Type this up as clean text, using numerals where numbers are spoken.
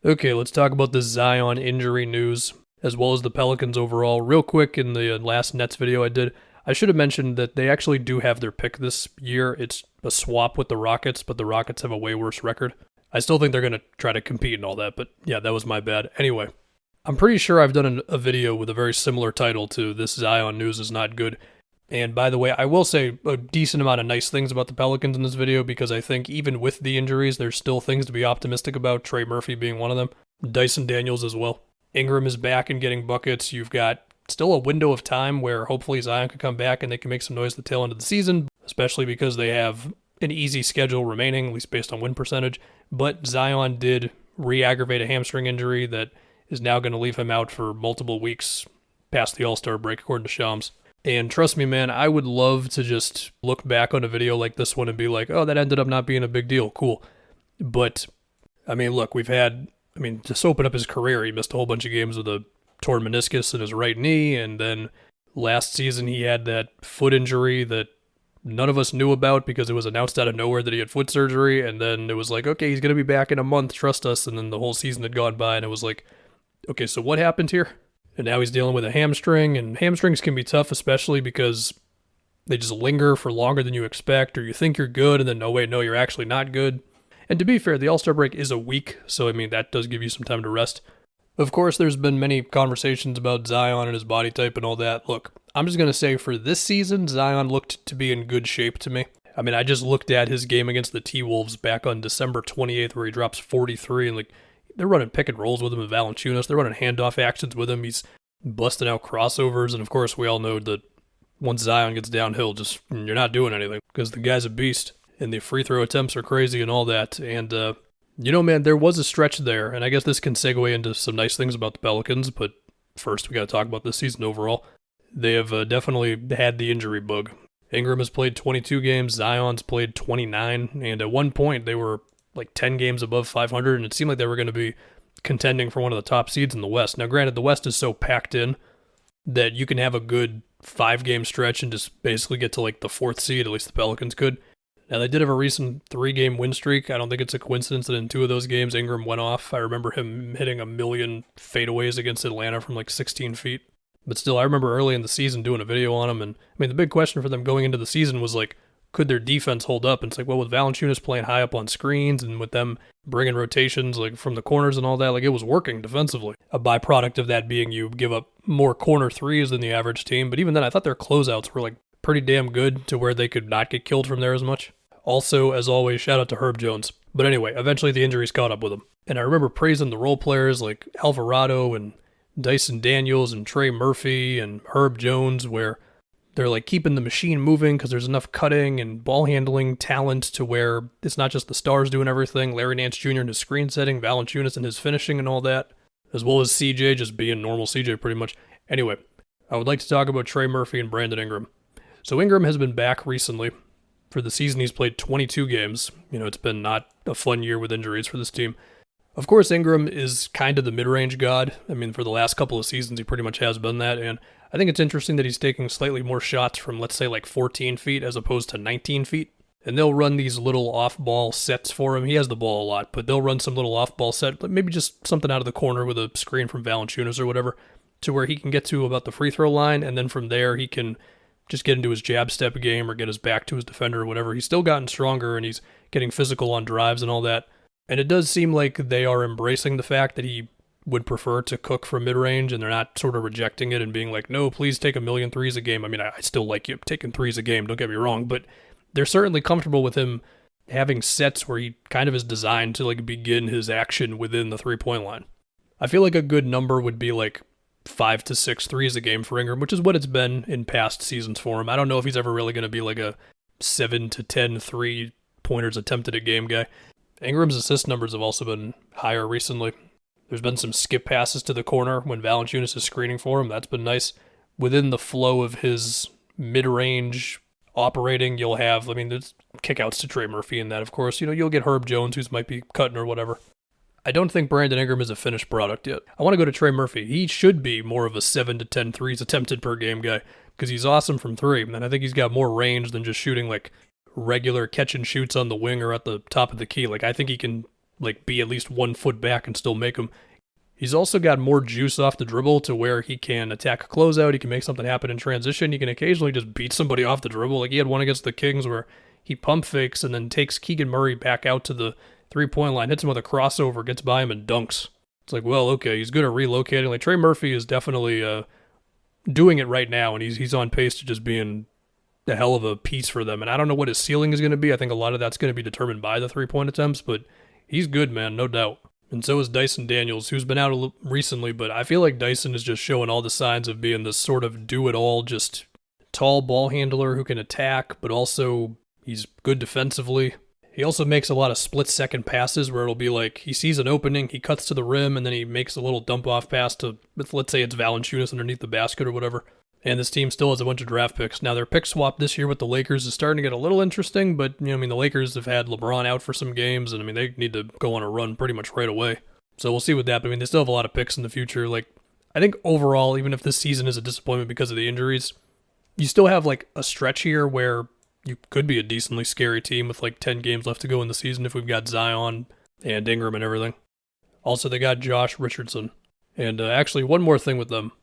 Okay, let's talk about the Zion injury news, as well as the Pelicans overall. Real quick, in the last Nets video I did, I should have mentioned that they actually do have their pick this year. It's a swap with the Rockets, but the Rockets have a way worse record. I still think they're going to try to compete and all that, but yeah, that was my bad. Anyway, I'm pretty sure I've done a video with a very similar title to This Zion News is Not Good. And by the way, I will say a decent amount of nice things about the Pelicans in this video because I think even with the injuries, there's still things to be optimistic about, Trey Murphy being one of them, Dyson Daniels as well. Ingram is back and getting buckets. You've got still a window of time where hopefully Zion can come back and they can make some noise at the tail end of the season, especially because they have an easy schedule remaining, at least based on win percentage. But Zion did re-aggravate a hamstring injury that is now going to leave him out for multiple weeks past the All-Star break, according to Shams. And trust me, man, I would love to just look back on a video like this one and be like, oh, that ended up not being a big deal. Cool. But, I mean, look, just open up his career. He missed a whole bunch of games with a torn meniscus in his right knee. And then last season, he had that foot injury that none of us knew about because it was announced out of nowhere that he had foot surgery. And then it was like, okay, he's going to be back in a month. Trust us. And then the whole season had gone by and it was like, okay, so what happened here? And now he's dealing with a hamstring, and hamstrings can be tough, especially because they just linger for longer than you expect, or you think you're good, and then, oh wait, no, you're actually not good. And to be fair, the All-Star break is a week, so I mean, that does give you some time to rest. Of course, there's been many conversations about Zion and his body type and all that. Look, I'm just going to say for this season, Zion looked to be in good shape to me. I mean, I just looked at his game against the T-Wolves back on December 28th where he drops 43, and they're running pick and rolls with him with Valanciunas. They're running handoff actions with him. He's busting out crossovers. And of course, we all know that once Zion gets downhill, you're not doing anything because the guy's a beast. And the free throw attempts are crazy and all that. And, man, there was a stretch there. And I guess this can segue into some nice things about the Pelicans. But first, we got to talk about this season overall. They have definitely had the injury bug. Ingram has played 22 games. Zion's played 29. And at one point, they were like 10 games above 500, and it seemed like they were going to be contending for one of the top seeds in the West. Now, granted, the West is so packed in that you can have a good 5-game stretch and just basically get to like the 4th seed, at least the Pelicans could. Now, they did have a recent 3-game win streak. I don't think it's a coincidence that in 2 of those games, Ingram went off. I remember him hitting a million fadeaways against Atlanta from like 16 feet. But still, I remember early in the season doing a video on him, and I mean, the big question for them going into the season was like, could their defense hold up? And it's like, well, with Valanciunas playing high up on screens and with them bringing rotations like from the corners and all that, like it was working defensively. A byproduct of that being you give up more corner threes than the average team. But even then, I thought their closeouts were like pretty damn good to where they could not get killed from there as much. Also, as always, shout out to Herb Jones. But anyway, eventually the injuries caught up with him. And I remember praising the role players like Alvarado and Dyson Daniels and Trey Murphy and Herb Jones, where they're like keeping the machine moving because there's enough cutting and ball handling talent to where it's not just the stars doing everything. Larry Nance Jr. and his screen setting, Valanciunas and his finishing and all that, as well as CJ just being normal CJ pretty much. Anyway, I would like to talk about Trey Murphy and Brandon Ingram. So Ingram has been back recently. For the season, he's played 22 games. It's been not a fun year with injuries for this team. Of course, Ingram is kind of the mid-range god. I mean, for the last couple of seasons, he pretty much has been that, and I think it's interesting that he's taking slightly more shots from, let's say, like 14 feet as opposed to 19 feet. And they'll run these little off-ball sets for him. He has the ball a lot, but they'll run some little off-ball set, maybe just something out of the corner with a screen from Valanciunas or whatever, to where he can get to about the free throw line, and then from there he can just get into his jab step game or get his back to his defender or whatever. He's still gotten stronger, and he's getting physical on drives and all that. And it does seem like they are embracing the fact that he would prefer to cook from mid-range, and they're not sort of rejecting it and being like, no, please take 1,000,000 threes a game. I mean, I still like you taking threes a game, don't get me wrong, but they're certainly comfortable with him having sets where he kind of is designed to like begin his action within the three-point line. I feel like a good number would be like 5 to 6 threes a game for Ingram, which is what it's been in past seasons for him. I don't know if he's ever really going to be like a 7 to 10 3-pointers attempted a game guy. Ingram's assist numbers have also been higher recently. There's been some skip passes to the corner when Valanciunas is screening for him. That's been nice. Within the flow of his mid-range operating, you'll have, there's kickouts to Trey Murphy in that, of course. You'll get Herb Jones, who might be cutting or whatever. I don't think Brandon Ingram is a finished product yet. I want to go to Trey Murphy. He should be more of a 7 to 10 threes attempted per game guy because he's awesome from three. And I think he's got more range than just shooting like regular catch and shoots on the wing or at the top of the key. Like, I think he can like be at least 1 foot back and still make them. He's also got more juice off the dribble to where he can attack a closeout, he can make something happen in transition, he can occasionally just beat somebody off the dribble. Like he had one against the Kings where he pump fakes and then takes Keegan Murray back out to the 3-point line, hits him with a crossover, gets by him and dunks. It's like, well, okay, he's good at relocating. Like Trey Murphy is definitely doing it right now, and he's on pace to just being a hell of a piece for them. And I don't know what his ceiling is going to be. I think a lot of that's going to be determined by the 3-point attempts, but he's good, man, no doubt. And so is Dyson Daniels, who's been out recently, but I feel like Dyson is just showing all the signs of being this sort of do-it-all, just tall ball handler who can attack, but also he's good defensively. He also makes a lot of split-second passes where it'll be like he sees an opening, he cuts to the rim, and then he makes a little dump-off pass to, let's say it's Valanciunas underneath the basket or whatever. And this team still has a bunch of draft picks. Now, their pick swap this year with the Lakers is starting to get a little interesting, but, the Lakers have had LeBron out for some games, and, they need to go on a run pretty much right away. So we'll see with that, but, they still have a lot of picks in the future. Like, I think overall, even if this season is a disappointment because of the injuries, you still have, like, a stretch here where you could be a decently scary team with, like, 10 games left to go in the season if we've got Zion and Ingram and everything. Also, they got Josh Richardson. And actually, one more thing with them.